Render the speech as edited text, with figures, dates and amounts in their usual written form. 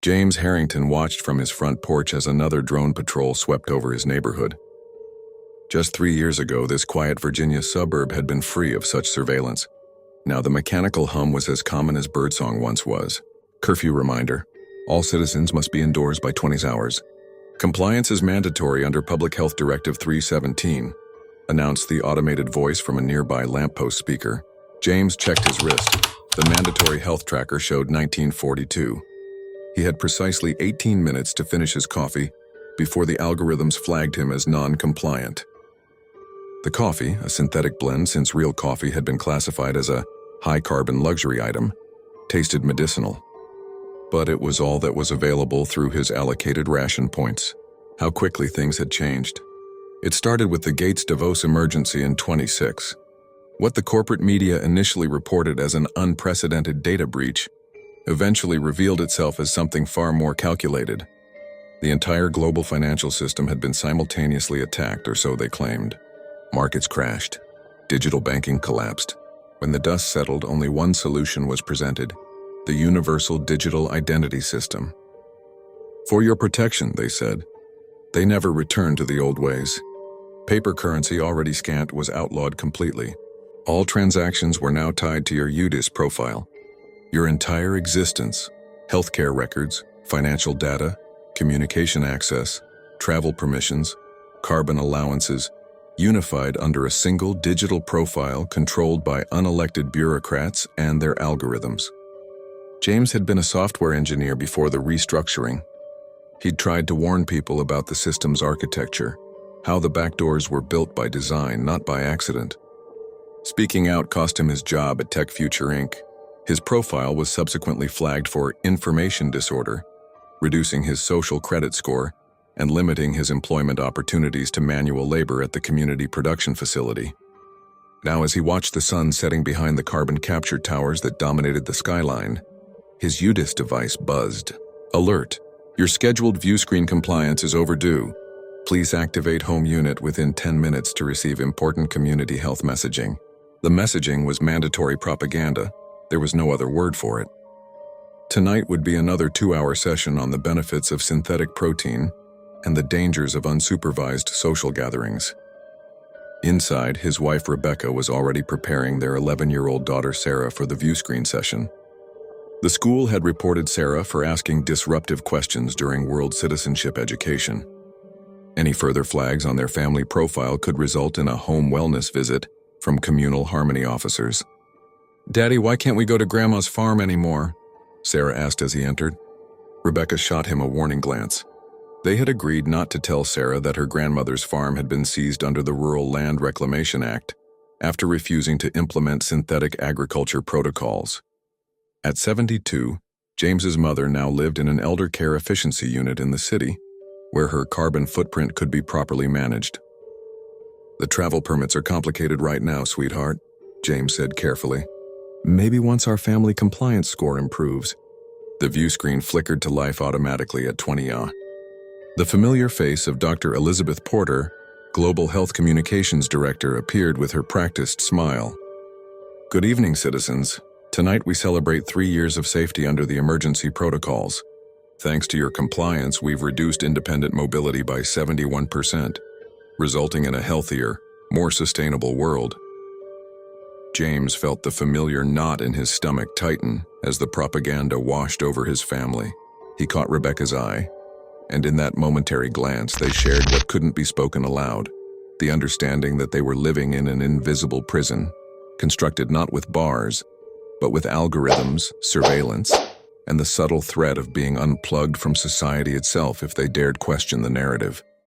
James Harrington watched from his front porch as another drone patrol swept over his neighborhood. Just 3 years ago, this quiet Virginia suburb had been free of such surveillance. Now the mechanical hum was as common as birdsong once was. Curfew reminder. All citizens must be indoors by 20 hours. Compliance is mandatory under Public Health Directive 317, announced the automated voice from a nearby lamppost speaker. James checked his wrist. The mandatory health tracker showed 1942. He had precisely 18 minutes to finish his coffee before the algorithms flagged him as non-compliant. The coffee, a synthetic blend since real coffee had been classified as a high-carbon luxury item, tasted medicinal. But it was all that was available through his allocated ration points. How quickly things had changed. It started with the Gates-Davos emergency in 26. What the corporate media initially reported as an unprecedented data breach eventually revealed itself as something far more calculated. The entire global financial system had been simultaneously attacked, or so they claimed. Markets crashed. Digital banking collapsed. When the dust settled, only one solution was presented: the Universal Digital Identity System. For your protection, they said. They never returned to the old ways. Paper currency, already scant, was outlawed completely. All transactions were now tied to your UDIS profile. Your entire existence, healthcare records, financial data, communication access, travel permissions, carbon allowances, unified under a single digital profile controlled by unelected bureaucrats and their algorithms. James had been a software engineer before the restructuring. He'd tried to warn people about the system's architecture, how the backdoors were built by design, not by accident. Speaking out cost him his job at Tech Future Inc. His profile was subsequently flagged for information disorder, reducing his social credit score and limiting his employment opportunities to manual labor at the community production facility. Now, as he watched the sun setting behind the carbon capture towers that dominated the skyline, his UDIS device buzzed. Alert! Your scheduled view screen compliance is overdue. Please activate home unit within 10 minutes to receive important community health messaging. The messaging was mandatory propaganda. There was no other word for it. Tonight would be another 2-hour session on the benefits of synthetic protein and the dangers of unsupervised social gatherings. Inside, his wife Rebecca was already preparing their 11-year-old daughter Sarah for the view screen session. The school had reported Sarah for asking disruptive questions during world citizenship education. Any further flags on their family profile could result in a home wellness visit from communal harmony officers. "Daddy, why can't we go to Grandma's farm anymore?" Sarah asked as he entered. Rebecca shot him a warning glance. They had agreed not to tell Sarah that her grandmother's farm had been seized under the Rural Land Reclamation Act after refusing to implement synthetic agriculture protocols. At 72, James's mother now lived in an elder care efficiency unit in the city, where her carbon footprint could be properly managed. "The travel permits are complicated right now, sweetheart," James said carefully. "Maybe once our family compliance score improves." The view screen flickered to life automatically at 20. The familiar face of Dr. Elizabeth Porter, Global Health Communications Director, appeared with her practiced smile. "Good evening, citizens. Tonight we celebrate 3 years of safety under the emergency protocols. Thanks to your compliance, we've reduced independent mobility by 71%, resulting in a healthier, more sustainable world." James felt the familiar knot in his stomach tighten as the propaganda washed over his family. He caught Rebecca's eye, and in that momentary glance they shared what couldn't be spoken aloud, the understanding that they were living in an invisible prison, constructed not with bars, but with algorithms, surveillance, and the subtle threat of being unplugged from society itself if they dared question the narrative.